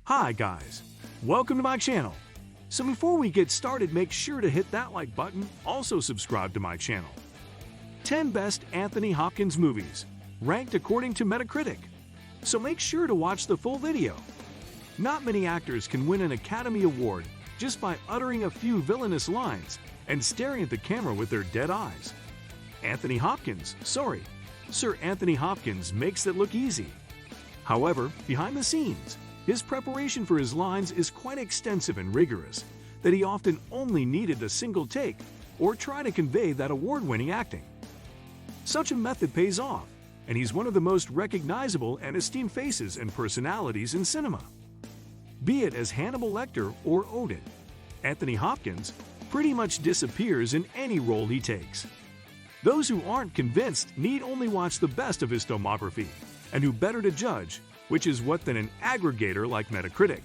Hi guys, welcome to my channel. So before we get started, make sure to hit that like button, also subscribe to my channel. 10 Best Anthony Hopkins Movies, ranked according to Metacritic. So make sure to watch the full video. Not many actors can win an Academy Award just by uttering a few villainous lines and staring at the camera with their dead eyes. Anthony Hopkins, Sir Anthony Hopkins makes it look easy. However, behind the scenes, his preparation for his lines is quite extensive and rigorous, that he often only needed a single take or try to convey that award-winning acting. Such a method pays off, and he's one of the most recognizable and esteemed faces and personalities in cinema. Be it as Hannibal Lecter or Odin, Anthony Hopkins pretty much disappears in any role he takes. Those who aren't convinced need only watch the best of his filmography, and who better to judge which is what than an aggregator like Metacritic.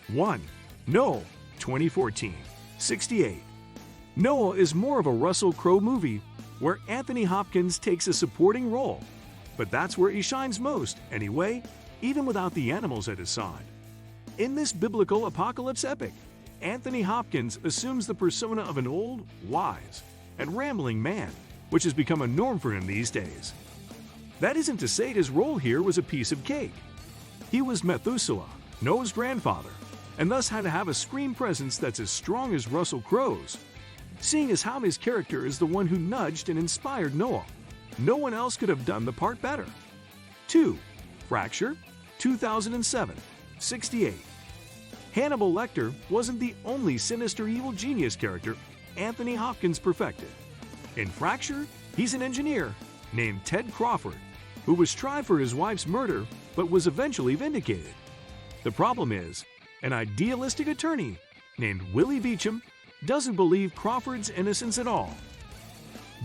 1. Noah, 2014, 68. Noah is more of a Russell Crowe movie where Anthony Hopkins takes a supporting role, but that's where he shines most anyway, even without the animals at his side. In this biblical apocalypse epic, Anthony Hopkins assumes the persona of an old, wise, and rambling man, which has become a norm for him these days. That isn't to say his role here was a piece of cake. He was Methuselah, Noah's grandfather, and thus had to have a screen presence that's as strong as Russell Crowe's. Seeing as how his character is the one who nudged and inspired Noah, no one else could have done the part better. 2. Fracture, 2007, 68. Hannibal Lecter wasn't the only sinister evil genius character Anthony Hopkins perfected. In Fracture, he's an engineer named Ted Crawford, who was tried for his wife's murder but was eventually vindicated. The problem is, an idealistic attorney named Willie Beecham doesn't believe Crawford's innocence at all.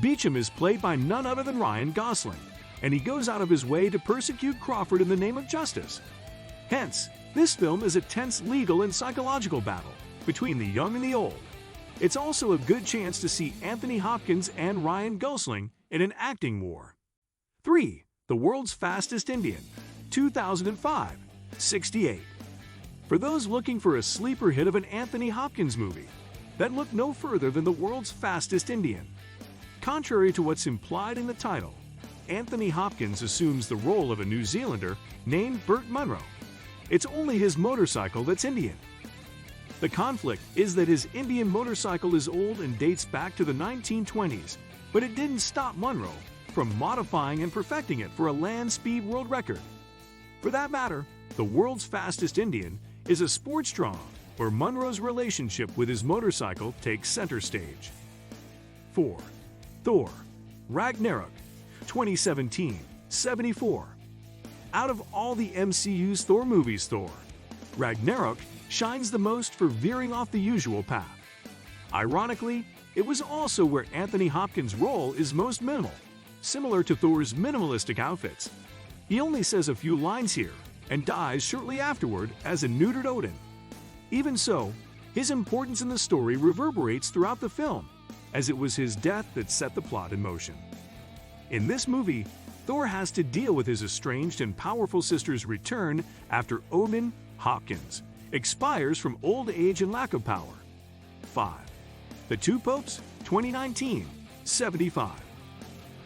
Beecham is played by none other than Ryan Gosling, and he goes out of his way to persecute Crawford in the name of justice. Hence, this film is a tense legal and psychological battle between the young and the old. It's also a good chance to see Anthony Hopkins and Ryan Gosling in an acting war. 3. The World's Fastest Indian, 2005, 68. For those looking for a sleeper hit of an Anthony Hopkins movie, then look no further than The World's Fastest Indian. Contrary to what's implied in the title, Anthony Hopkins assumes the role of a New Zealander named Burt Munro. It's only his motorcycle that's Indian. The conflict is that his Indian motorcycle is old and dates back to the 1920s, but it didn't stop Munro from modifying and perfecting it for a land speed world record. For that matter, The World's Fastest Indian is a sports drama where Munro's relationship with his motorcycle takes center stage. 4. Thor, Ragnarok, 2017, 74. Out of all the MCU's Thor movies, Ragnarok shines the most for veering off the usual path. Ironically, it was also where Anthony Hopkins' role is most minimal, similar to Thor's minimalistic outfits. He only says a few lines here and dies shortly afterward as a neutered Odin. Even so, his importance in the story reverberates throughout the film, as it was his death that set the plot in motion. In this movie, Thor has to deal with his estranged and powerful sister's return after Odin, Hopkins, expires from old age and lack of power. 5. The Two Popes, 2019, 75.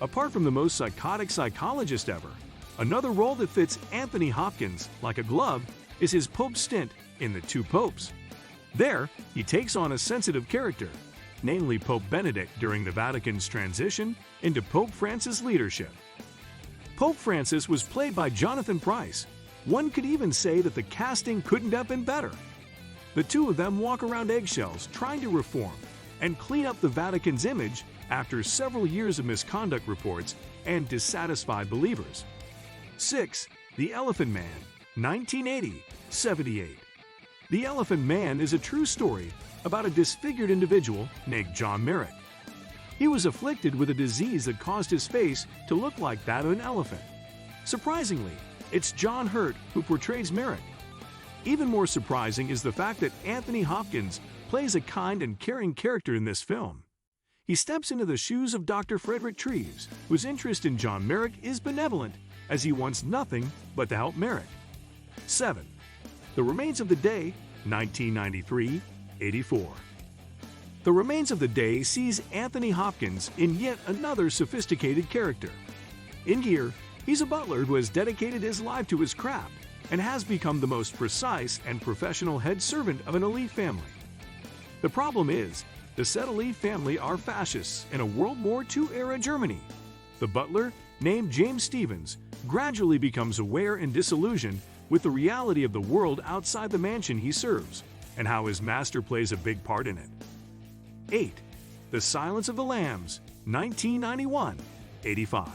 Apart from the most psychotic psychologist ever, another role that fits Anthony Hopkins like a glove is his Pope stint in The Two Popes. There, he takes on a sensitive character, namely Pope Benedict during the Vatican's transition into Pope Francis' leadership. Pope Francis was played by Jonathan Pryce. One could even say that the casting couldn't have been better. The two of them walk around eggshells trying to reform and clean up the Vatican's image after several years of misconduct reports and dissatisfied believers. 6. The Elephant Man, 1980, 78. The Elephant Man is a true story about a disfigured individual named John Merrick. He was afflicted with a disease that caused his face to look like that of an elephant. Surprisingly, it's John Hurt who portrays Merrick. Even more surprising is the fact that Anthony Hopkins plays a kind and caring character in this film. He steps into the shoes of Dr. Frederick Treves, whose interest in John Merrick is benevolent, as he wants nothing but to help Merrick. 7. The Remains of the Day, 1993-84. The Remains of the Day sees Anthony Hopkins in yet another sophisticated character. In here, he's a butler who has dedicated his life to his craft and has become the most precise and professional head servant of an elite family. The problem is, the said elite family are fascists in a World War II-era Germany. The butler, named James Stevens, gradually becomes aware and disillusioned with the reality of the world outside the mansion he serves, and how his master plays a big part in it. 8. The Silence of the Lambs, 1991-85.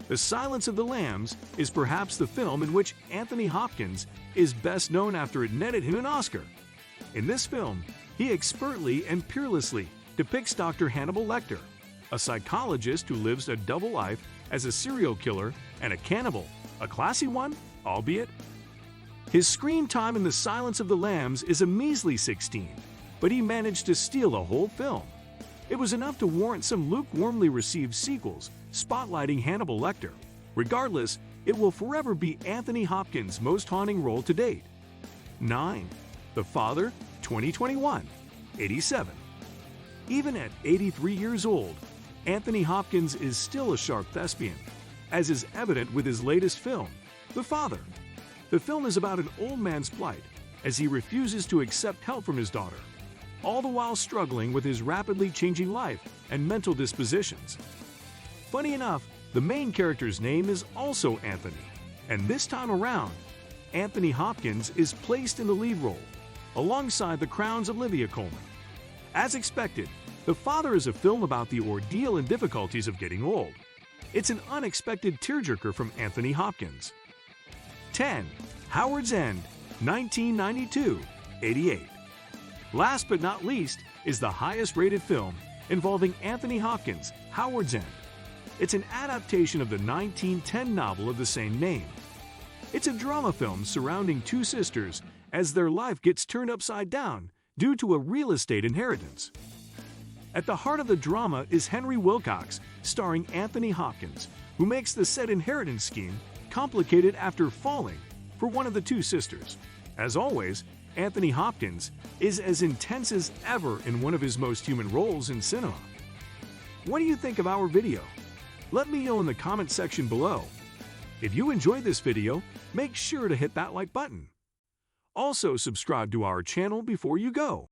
The Silence of the Lambs is perhaps the film in which Anthony Hopkins is best known after it netted him an Oscar. In this film, he expertly and peerlessly depicts Dr. Hannibal Lecter, a psychologist who lives a double life as a serial killer and a cannibal, a classy one, albeit. His screen time in The Silence of the Lambs is a measly 16, but he managed to steal a whole film. It was enough to warrant some lukewarmly received sequels spotlighting Hannibal Lecter. Regardless, it will forever be Anthony Hopkins' most haunting role to date. 9. The Father, 2021-87. Even at 83 years old, Anthony Hopkins is still a sharp thespian, as is evident with his latest film, The Father. The film is about an old man's plight as he refuses to accept help from his daughter, all the while struggling with his rapidly changing life and mental dispositions. Funny enough, the main character's name is also Anthony, and this time around, Anthony Hopkins is placed in the lead role, alongside The Crown's Olivia Colman. As expected, The Father is a film about the ordeal and difficulties of getting old. It's an unexpected tearjerker from Anthony Hopkins. 10. Howard's End, 1992-88. Last but not least is the highest-rated film involving Anthony Hopkins, Howard's End. It's an adaptation of the 1910 novel of the same name. It's a drama film surrounding two sisters as their life gets turned upside down due to a real estate inheritance. At the heart of the drama is Henry Wilcox, starring Anthony Hopkins, who makes the said inheritance scheme complicated after falling for one of the two sisters. As always, Anthony Hopkins is as intense as ever in one of his most human roles in cinema. What do you think of our video? Let me know in the comment section below. If you enjoyed this video, make sure to hit that like button. Also, subscribe to our channel before you go.